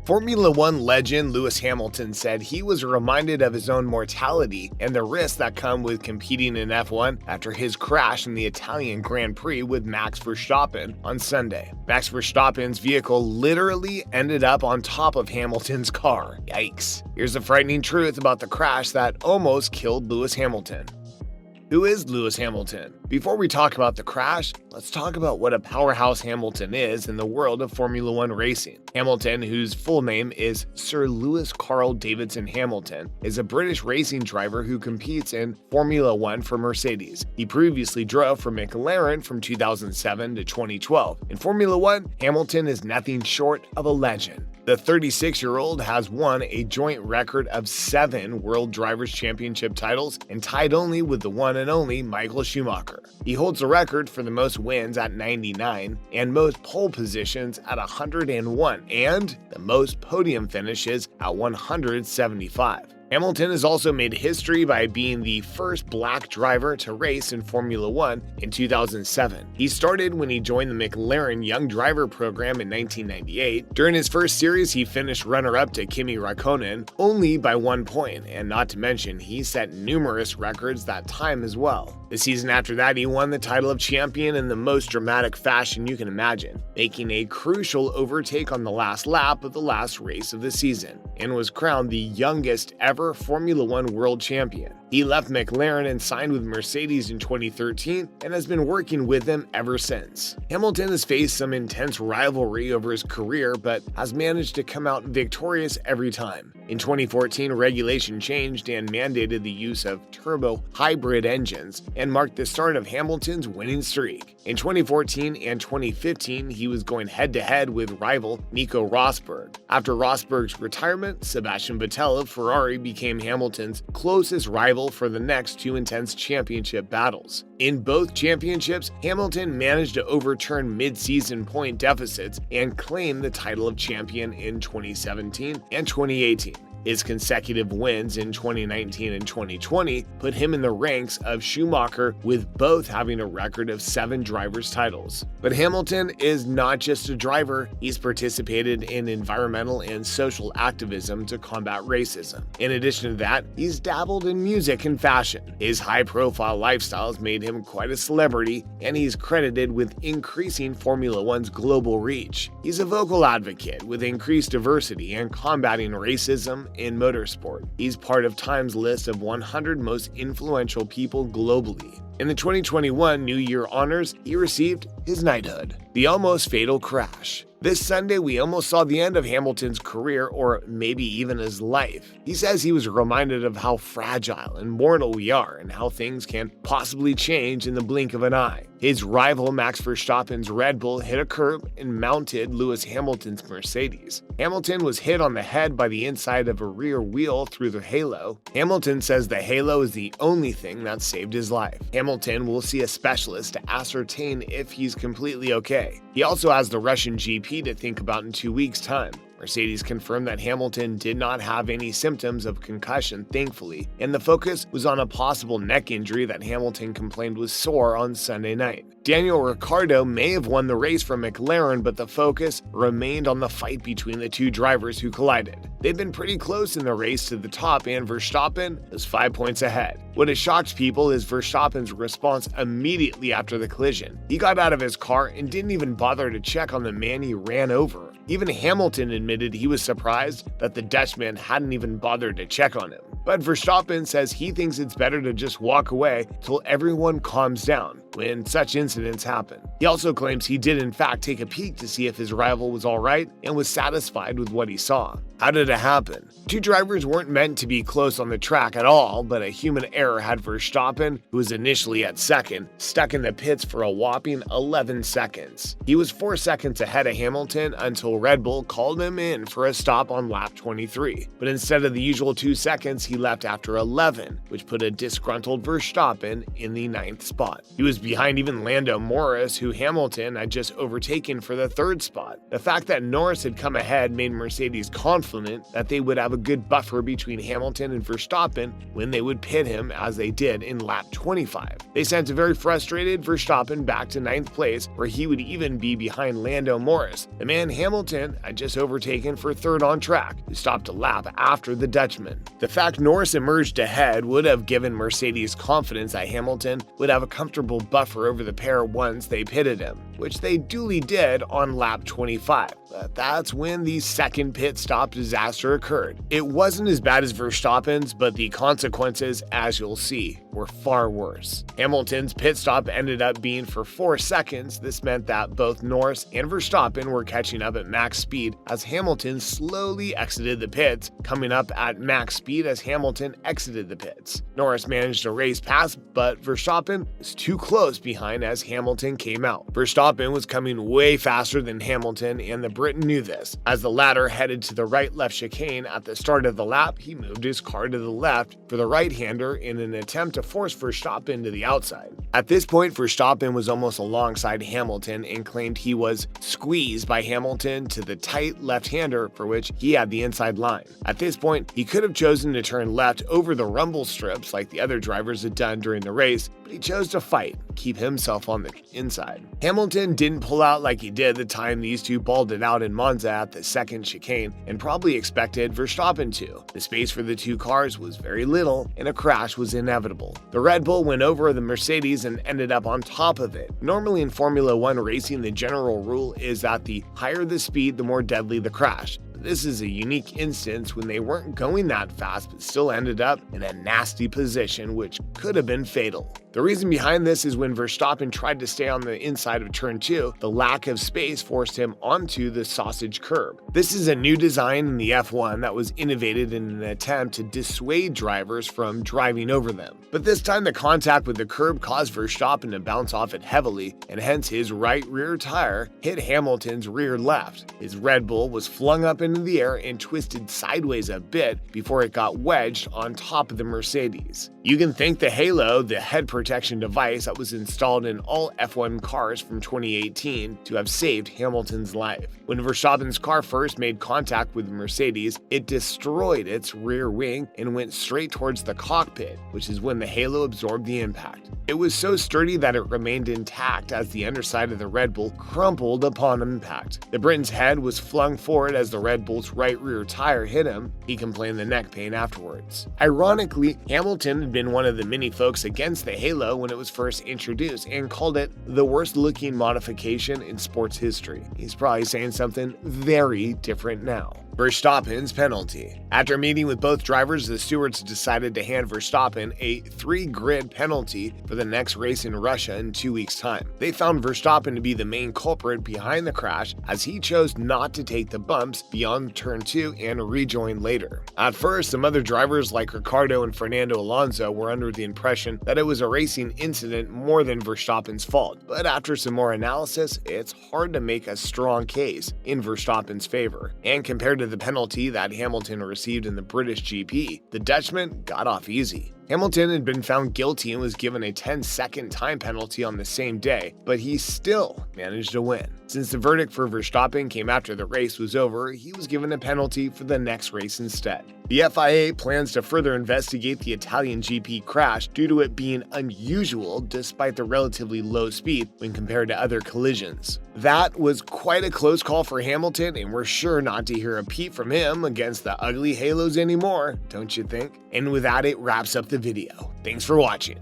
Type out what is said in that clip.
Formula One legend Lewis Hamilton said he was reminded of his own mortality and the risks that come with competing in F1 after his crash in the Italian Grand Prix with Max Verstappen on Sunday. Max Verstappen's vehicle literally ended up on top of Hamilton's car. Yikes. Here's the frightening truth about the crash that almost killed Lewis Hamilton. Who is Lewis Hamilton? Before we talk about the crash, let's talk about what a powerhouse Hamilton is in the world of Formula One racing. Hamilton, whose full name is Sir Lewis Carl Davidson Hamilton, is a British racing driver who competes in Formula One for Mercedes. He previously drove for McLaren from 2007 to 2012. In Formula One, Hamilton is nothing short of a legend. The 36-year-old has won a joint record of 7 World Drivers' Championship titles and tied only with the one and only Michael Schumacher. He holds the record for the most wins at 99 and most pole positions at 101 and the most podium finishes at 175. Hamilton has also made history by being the first black driver to race in Formula One in 2007. He started when he joined the McLaren Young Driver program in 1998. During his first series, he finished runner-up to Kimi Räikkönen only by 1 point, and not to mention, he set numerous records that time as well. The season after that, he won the title of champion in the most dramatic fashion you can imagine, making a crucial overtake on the last lap of the last race of the season, and was crowned the youngest ever Formula One world champion. He left McLaren and signed with Mercedes in 2013 and has been working with them ever since. Hamilton has faced some intense rivalry over his career, but has managed to come out victorious every time. In 2014, regulation changed and mandated the use of turbo hybrid engines and marked the start of Hamilton's winning streak. In 2014 and 2015, he was going head-to-head with rival Nico Rosberg. After Rosberg's retirement, Sebastian Vettel of Ferrari became Hamilton's closest rival for the next 2 intense championship battles. In both championships, Hamilton managed to overturn mid-season point deficits and claim the title of champion in 2017 and 2018. His consecutive wins in 2019 and 2020 put him in the ranks of Schumacher, with both having a record of 7 drivers' titles. But Hamilton is not just a driver, he's participated in environmental and social activism to combat racism. In addition to that, he's dabbled in music and fashion. His high-profile lifestyle has made him quite a celebrity, and he's credited with increasing Formula One's global reach. He's a vocal advocate with increased diversity and combating racism in motorsport. He's part of Time's list of 100 most influential people globally. In the 2021 New Year honors, he received his knighthood. The almost fatal crash. This Sunday, we almost saw the end of Hamilton's career, or maybe even his life. He says he was reminded of how fragile and mortal we are and how things can possibly change in the blink of an eye. His rival Max Verstappen's Red Bull hit a curb and mounted Lewis Hamilton's Mercedes. Hamilton was hit on the head by the inside of a rear wheel through the halo. Hamilton says the halo is the only thing that saved his life. Hamilton will see a specialist to ascertain if he's completely okay. He also has the Russian GP to think about in 2 weeks' time. Mercedes confirmed that Hamilton did not have any symptoms of concussion, thankfully, and the focus was on a possible neck injury that Hamilton complained was sore on Sunday night. Daniel Ricciardo may have won the race from McLaren, but the focus remained on the fight between the 2 drivers who collided. They've been pretty close in the race to the top, and Verstappen was 5 points ahead. What has shocked people is Verstappen's response immediately after the collision. He got out of his car and didn't even bother to check on the man he ran over. Even Hamilton admitted he was surprised that the Dutchman hadn't even bothered to check on him. But Verstappen says he thinks it's better to just walk away till everyone calms down when such incidents happen. He also claims he did in fact take a peek to see if his rival was alright and was satisfied with what he saw. How did it happen? 2 drivers weren't meant to be close on the track at all, but a human error had Verstappen, who was initially at second, stuck in the pits for a whopping 11 seconds. He was 4 seconds ahead of Hamilton until Red Bull called him in for a stop on lap 23. But instead of the usual 2 seconds, he left after 11, which put a disgruntled Verstappen in the 9th spot. He was behind even Lando Norris, who Hamilton had just overtaken for the 3rd spot. The fact that Norris had come ahead made Mercedes confident confident that they would have a good buffer between Hamilton and Verstappen when they would pit him, as they did in lap 25. They sent a very frustrated Verstappen back to 9th place, where he would even be behind Lando Norris, the man Hamilton had just overtaken for 3rd on track, who stopped a lap after the Dutchman. The fact Norris emerged ahead would have given Mercedes confidence that Hamilton would have a comfortable buffer over the pair once they pitted him, which they duly did on lap 25. But that's when the second pit stop disaster occurred. It wasn't as bad as Verstappen's, but the consequences, as you'll see, were far worse. Hamilton's pit stop ended up being for 4 seconds. This meant that both Norris and Verstappen were catching up at max speed as Hamilton slowly exited the pits, coming up at max speed as Hamilton exited the pits. Norris managed to race past, but Verstappen was too close behind as Hamilton came out. Verstappen was coming way faster than Hamilton, and the Briton knew this. As the latter headed to the right-left chicane at the start of the lap, he moved his car to the left for the right-hander in an attempt to force Verstappen to the outside. At this point, Verstappen was almost alongside Hamilton and claimed he was squeezed by Hamilton to the tight left-hander, for which he had the inside line. At this point, he could have chosen to turn left over the rumble strips like the other drivers had done during the race, but he chose to fight, keep himself on the inside. Hamilton didn't pull out like he did the time these two balled it out in Monza at the second chicane, and probably expected Verstappen to. The space for the two cars was very little, and a crash was inevitable. The Red Bull went over the Mercedes and ended up on top of it. Normally in Formula 1 racing, the general rule is that the higher the speed, the more deadly the crash. This is a unique instance when they weren't going that fast but still ended up in a nasty position which could have been fatal. The reason behind this is when Verstappen tried to stay on the inside of turn 2, the lack of space forced him onto the sausage curb. This is a new design in the F1 that was innovated in an attempt to dissuade drivers from driving over them. But this time the contact with the curb caused Verstappen to bounce off it heavily, and hence his right rear tire hit Hamilton's rear left. His Red Bull was flung up into the air and twisted sideways a bit before it got wedged on top of the Mercedes. You can thank the Halo, the head protection device that was installed in all F1 cars from 2018, to have saved Hamilton's life. When Verstappen's car first made contact with the Mercedes, it destroyed its rear wing and went straight towards the cockpit, which is when the Halo absorbed the impact. It was so sturdy that it remained intact as the underside of the Red Bull crumpled upon impact. The Briton's head was flung forward as the Red Bull's right rear tire hit him. He complained of neck pain afterwards. Ironically, Hamilton had been one of the many folks against the Halo when it was first introduced and called it the worst looking modification in sports history. He's probably saying something very different now. Verstappen's penalty. After meeting with both drivers, the stewards decided to hand Verstappen a 3-grid penalty for the next race in Russia in 2 weeks' time. They found Verstappen to be the main culprit behind the crash, as he chose not to take the bumps beyond turn 2 and rejoin later. At first, some other drivers like Ricciardo and Fernando Alonso were under the impression that it was a racing incident more than Verstappen's fault, but after some more analysis, it's hard to make a strong case in Verstappen's favor. And compared to the penalty that Hamilton received in the British GP, the Dutchman got off easy. Hamilton had been found guilty and was given a 10-second time penalty on the same day, but he still managed to win. Since the verdict for Verstappen came after the race was over, he was given a penalty for the next race instead. The FIA plans to further investigate the Italian GP crash due to it being unusual despite the relatively low speed when compared to other collisions. That was quite a close call for Hamilton, and we're sure not to hear a peep from him against the ugly Halos anymore, don't you think? And with that, it wraps up the video. Thanks for watching.